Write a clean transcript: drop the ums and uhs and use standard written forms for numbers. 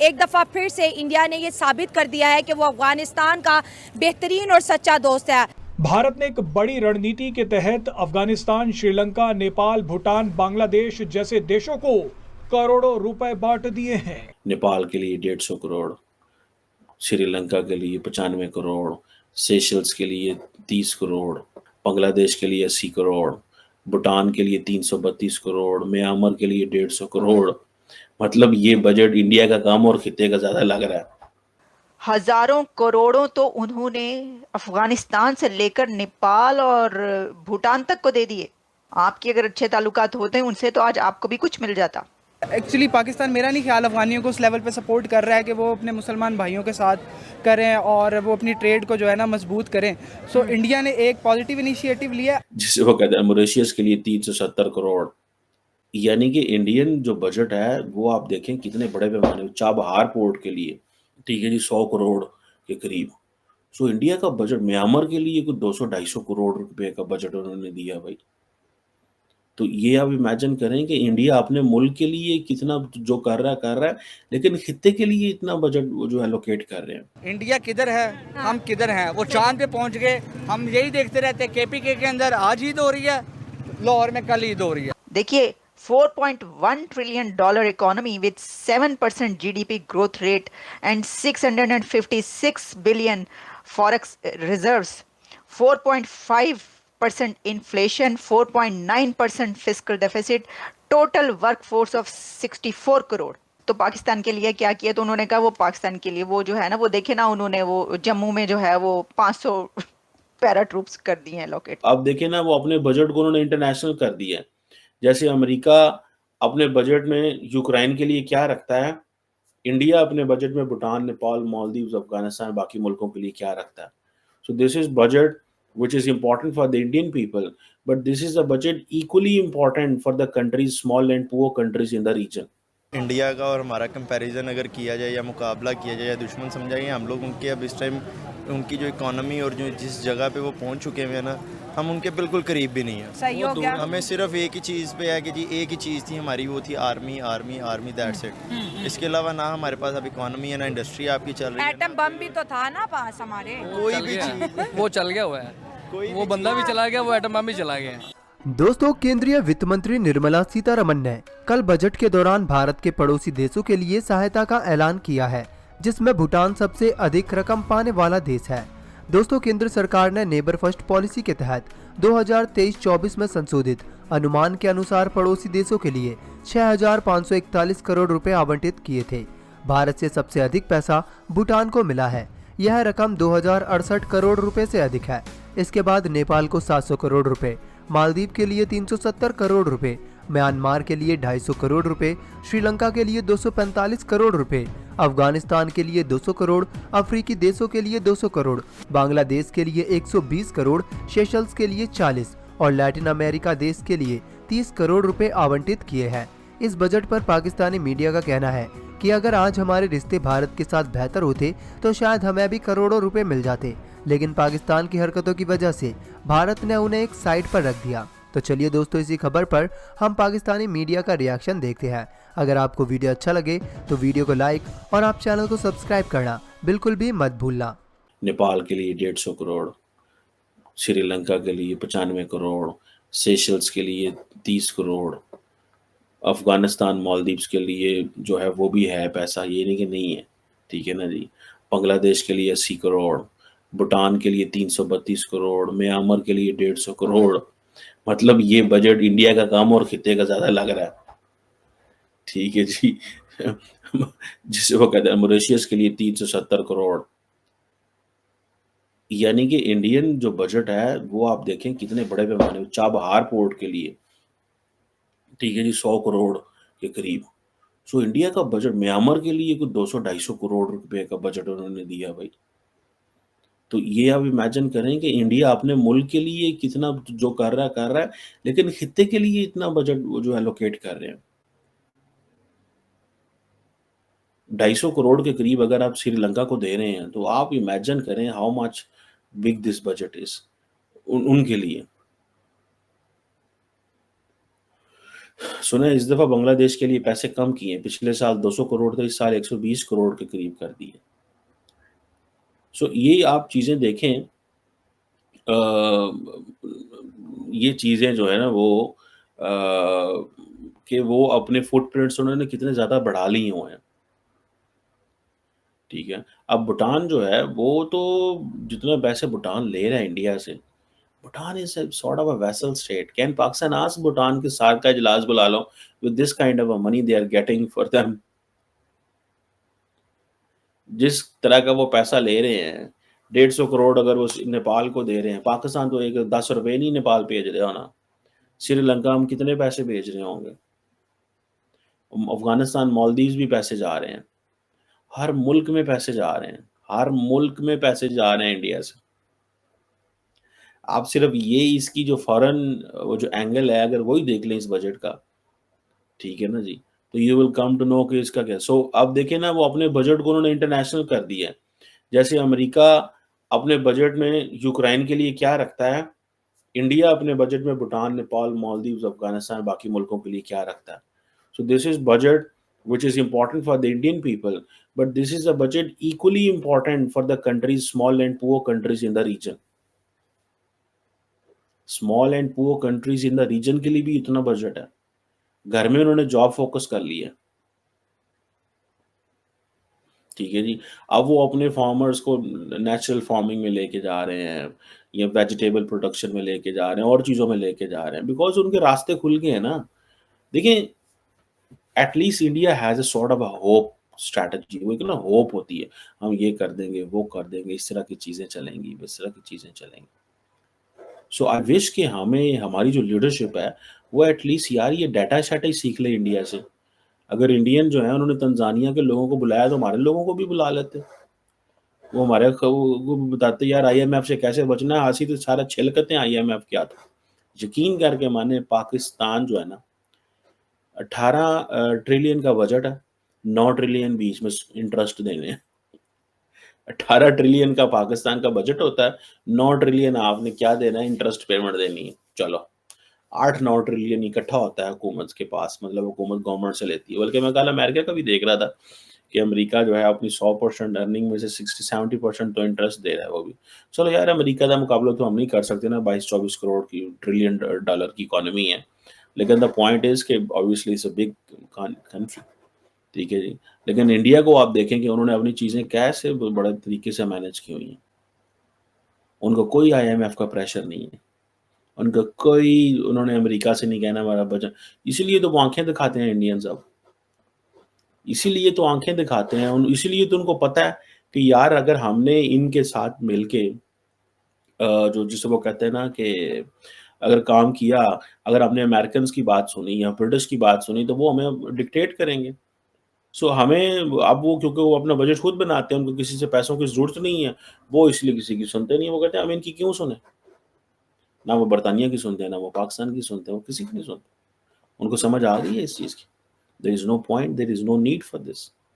एक दफ़ा फिर से इंडिया ने ये साबित कर दिया है कि वो अफगानिस्तान का बेहतरीन और सच्चा दोस्त है। भारत ने एक बड़ी रणनीति के तहत अफगानिस्तान, श्रीलंका, नेपाल, भूटान, बांग्लादेश जैसे देशों को करोड़ों रुपए बांट दिए हैं। नेपाल के लिए 150 करोड़, श्रीलंका के लिए 95 करोड़, सेशल्स के लिए 30 करोड़, बांग्लादेश के लिए 80 करोड़, भूटान के लिए 332 करोड़, म्यांमार के लिए 150 करोड़। मतलब ये बजट इंडिया का कम और खिते का ज्यादा लग रहा है। हजारों करोड़ों तो उन्होंने अफगानिस्तान से लेकर नेपाल और भूटान तक को दे दिए। आपके अगर अच्छे ताल्लुकात होते हैं उनसे तो आज आपको भी कुछ मिल जाता। एक्चुअली पाकिस्तान, मेरा नहीं ख्याल, अफगानियों को उस लेवल पे सपोर्ट कर रहा है कि वो अपने मुसलमान भाइयों के साथ करें और वो अपनी ट्रेड को जो है ना मजबूत करें। सो इंडिया ने एक पॉजिटिव इनिशिएटिव लिया, जिसे वो कहते हैं मॉरिशस के लिए 370 करोड़। यानी कि इंडियन जो बजट है वो आप देखें कितने बड़े पैमाने, चाबहार पोर्ट के लिए, ठीक है जी, 100 करोड़ के करीब। सो इंडिया का बजट म्यांमार के लिए कुछ 200-250 करोड़ रुपए का बजट उन्होंने दिया भाई। तो ये आप इमेजिन करें कि इंडिया अपने मुल्क के लिए कितना जो कर रहा है, लेकिन खित्ते के लिए इतना बजट वो जो एलोकेट कर रहे हैं। इंडिया किधर है, हम किधर हैं। वो चांद पे पहुंच गए, हम यही देखते रहते हैं। केपीके के अंदर आज ईद हो रही है, लाहौर में कल ईद हो रही है। देखिए, $4.1 trillion economy with 7% GDP growth rate and 656 billion forex reserves, 4.5% inflation, 4.9% fiscal deficit, total workforce of 64 crore। तो पाकिस्तान के लिए क्या किया? तो उन्होंने कहा वो पाकिस्तान के लिए वो जो है ना, वो देखे ना, उन्होंने वो जम्मू में जो है वो 500 पैरा ट्रूप्स कर दिए हैं लोकेट। अब देखें ना, वो अपने बजट को उन्होंने इंटरनेशनल कर दिया है। जैसे अमेरिका अपने बजट में यूक्रेन के लिए क्या रखता है, इंडिया अपने बजट में भूटान, नेपाल, मालदीव्स, अफगानिस्तान, बाकी मुल्कों के लिए क्या रखता है। So this is budget which is important for the Indian people, but this is a budget equally important for the countries, small and poor countries in the region. India का और हमारा कंपैरिजन अगर किया जाए या मुकाबला किया जाए या दुश्मन समझा जाए, हम लोग उनके अब इस टाइम उनकी जो इकोनॉमी और जो जिस जगह पे वो पहुंच चुके हैं ना, हम उनके बिल्कुल करीब भी नहीं है। सही हो गया। हमें सिर्फ एक ही चीज़ पे है कि जी एक ही चीज़ थी हमारी, वो थी army army army, that's it. इसके अलावा ना हमारे पास अब इकोनॉमी है ना इंडस्ट्री आपकी चल रही है। एटम बम भी तो था ना पास हमारे। कोई भी चीज़, वो चल गया हुआ है, वो बंदा भी चला गया, वो एटम बम भी चला गया। दोस्तों, केंद्रीय वित्त मंत्री निर्मला सीतारमण ने कल बजट के दौरान भारत के पड़ोसी देशों के लिए सहायता का ऐलान किया है, जिसमें भूटान सबसे अधिक रकम पाने वाला देश है। दोस्तों, केंद्र सरकार ने नेबर फर्स्ट पॉलिसी के तहत 2023-24 में संशोधित अनुमान के अनुसार पड़ोसी देशों के लिए 6,541 करोड़ रुपए आवंटित किए थे। भारत से सबसे अधिक पैसा भूटान को मिला है। यह रकम 2068 करोड़ रुपए से अधिक है। इसके बाद नेपाल को 700 करोड़ रुपए, मालदीव के लिए 370 करोड़ रुपए, म्यांमार के लिए 250 करोड़ रुपए, श्रीलंका के लिए 245 करोड़ रुपए, अफगानिस्तान के लिए 200 करोड़, अफ्रीकी देशों के लिए 200 करोड़, बांग्लादेश के लिए 120 करोड़, सेशल्स के लिए 40 और लैटिन अमेरिका देश के लिए 30 करोड़ रुपए आवंटित किए हैं। इस बजट पर पाकिस्तानी मीडिया का कहना है कि अगर आज हमारे रिश्ते भारत के साथ बेहतर होते तो शायद हमें भी करोड़ों रुपए मिल जाते, लेकिन पाकिस्तान की हरकतों की वजह से भारत ने उन्हें एक साइड पर रख दिया। तो चलिए दोस्तों, इसी खबर पर हम पाकिस्तानी मीडिया का रिएक्शन देखते हैं। अगर आपको वीडियो अच्छा लगे तो वीडियो को लाइक और आप चैनल को सब्सक्राइब करना बिल्कुल भी मत भूलना। नेपाल के लिए 150 करोड़, श्रीलंका के लिए 95 करोड़, सेशल्स के लिए 30 करोड़, अफगानिस्तान, मालदीव्स के लिए जो है वो भी है पैसा, ये नहीं कि नहीं है, ठीक है ना जी। बांग्लादेश के लिए 80 करोड़, भूटान के लिए 332 करोड़, म्यांमार के लिए 150 करोड़। मतलब ये बजट इंडिया का कम और खिते का ज्यादा लग रहा है, ठीक है जी। जिसे वो कहते हैं मॉरिशस के लिए 370 करोड़। यानी कि इंडियन जो बजट है वो आप देखें कितने बड़े पैमाने, चाबहार पोर्ट के लिए, ठीक है जी, 100 करोड़ के करीब। सो इंडिया का बजट म्यांमार के लिए कुछ 200-250 करोड़ रुपए का बजट उन्होंने दिया भाई। तो ये आप इमेजिन करें कि इंडिया अपने मुल्क के लिए कितना जो कर रहा है, लेकिन खित्ते के लिए इतना बजट वो जो एलोकेट कर रहे हैं। 250 करोड़ के करीब अगर आप श्रीलंका को दे रहे हैं तो आप इमेजिन करें how much big this budget is उनके लिए। सुना है इस दफ़ा बांग्लादेश के लिए पैसे कम किए हैं, पिछले साल 200 करोड़ थे, इस साल 120 करोड़ के करीब कर दिए। सो ये आप चीज़ें देखें, ये चीज़ें जो है ना वो कि वो अपने फुटप्रिंट्स उन्होंने कितने ज़्यादा बढ़ा लिए हुए हैं। ठीक है। अब भूटान जो है वो तो जितने पैसे भूटान ले रहा है इंडिया से, Bhutan is a sort of a vassal state. Can Pakistan ask Bhutan के सार्क का इजलास बुला लो with this kind of a money they are getting for them. जिस तरह का वो पैसा ले रहे हैं, 150 करोड़ अगर वो नेपाल को दे रहे हैं, पाकिस्तान तो एक 10 रुपए नहीं नेपाल भेज रहे हो ना। श्रीलंका हम कितने पैसे भेज रहे होंगे? अफ़गानिस्तान, मालदीव्स भी पैसे जा रहे हैं। हर मुल्क में पैसे जा रहे हैं, हर मुल्क में पैसे जा रहे हैं इंडिया से। आप सिर्फ़ ये इसकी जो फ़ॉरेन वो जो एंगल है अगर वही देख लें इस बजट का, ठीक है ना जी? तो you will come to know कि इसका क्या सो अब देखिए ना वो अपने बजट को उन्होंने इंटरनेशनल कर दिया है। जैसे अमेरिका अपने बजट में यूक्रेन के लिए क्या रखता है, इंडिया अपने बजट में भूटान, नेपाल, मालदीव्स, अफ़गानिस्तान बाकी मुल्कों के लिए क्या रखता है। So this is budget which is important for the Indian people, but this is a budget equally important for the countries, small and poor countries in the region. Small and poor countries in the region के लिए भी इतना budget है। घर में उन्होंने job focus कर लिया है। ठीक है जी। अब वो अपने फार्मर्स को नेचुरल फार्मिंग में लेके जा रहे हैं या वेजिटेबल प्रोडक्शन में लेके जा रहे हैं और चीज़ों में लेके जा रहे हैं बिकॉज़ उनके रास्ते खुल गए हैं ना। देखिए at least India has a sort of a hope strategy. वो एक ना होप होती है, हम ये कर देंगे, वो कर देंगे, इस तरह की चीज़ें चलेंगी, इस तरह की चीज़ें चलेंगी। सो आई विश कि हमें हमारी जो लीडरशिप है, वो एटलीस्ट यार ये डाटा-शाटा ही सीख ले इंडिया से। अगर इंडियन जो है उन्होंने तंज़ानिया के लोगों को बुलाया तो हमारे लोगों को भी बुला लेते। वो हमारे ख वो बताते यार आईएमएफ से कैसे बचना है, हँसी तो सारा छिलकते हैं आईएमएफ क्या था। यकीन करके माने पाकिस्तान जो है ना 18 ट्रिलियन का बजट है, 9 ट्रिलियन बीच में इंटरेस्ट देने हैं। 18 ट्रिलियन का पाकिस्तान का बजट होता है, 9 ट्रिलियन आपने क्या देना है इंटरेस्ट पेमेंट देनी है। चलो 8-9 ट्रिलियन इकट्ठा होता है हुकूमत के पास, मतलब हुकूमत गवर्नमेंट से लेती है। बल्कि मैं कल अमेरिका का भी देख रहा था कि अमेरिका जो है अपनी 100% अर्निंग में से 60-70% तो इंटरेस्ट दे रहा है वो भी। चलो यार अमेरिका का मुकाबला तो हम नहीं कर सकते ना, 22-24 करोड़ की ट्रिलियन डॉलर की इकोनॉमी है। लेकिन द पॉइंट इज़ कि obviously it's a big country, ठीक है जी। लेकिन इंडिया को आप देखें कि उन्होंने अपनी चीज़ें कैसे बड़े तरीके से मैनेज की हुई हैं। उनको कोई आईएमएफ का प्रेशर नहीं है। उनका कोई उन्होंने अमेरिका से नहीं कहना हमारा बजट, इसीलिए तो वो आँखें दिखाते हैं इंडियंस अब। इसीलिए तो आँखें दिखाते हैं इसीलिए तो उनको पता है कि यार अगर हमने इनके साथ मिलके जो जिसे वो कहते हैं ना कि अगर काम किया, अगर हमने अमेरिकन्स की बात सुनी या ब्रिटिश की बात सुनी तो वो हमें डिक्टेट करेंगे। सो हमें अब वो क्योंकि वो अपना बजट खुद बनाते हैं, उनको किसी से पैसों की ज़रूरत नहीं है, वो इसलिए किसी की सुनते नहीं हैं। वो कहते हैं हम इनकी क्यों सुनें? ना वो बरतानिया की सुनते हैं, ना वो पाकिस्तान की सुनते हैं, वो किसी की नहीं सुनते। उनको समझ आ गई है इस चीज़ की। There is no point, there is no need for this.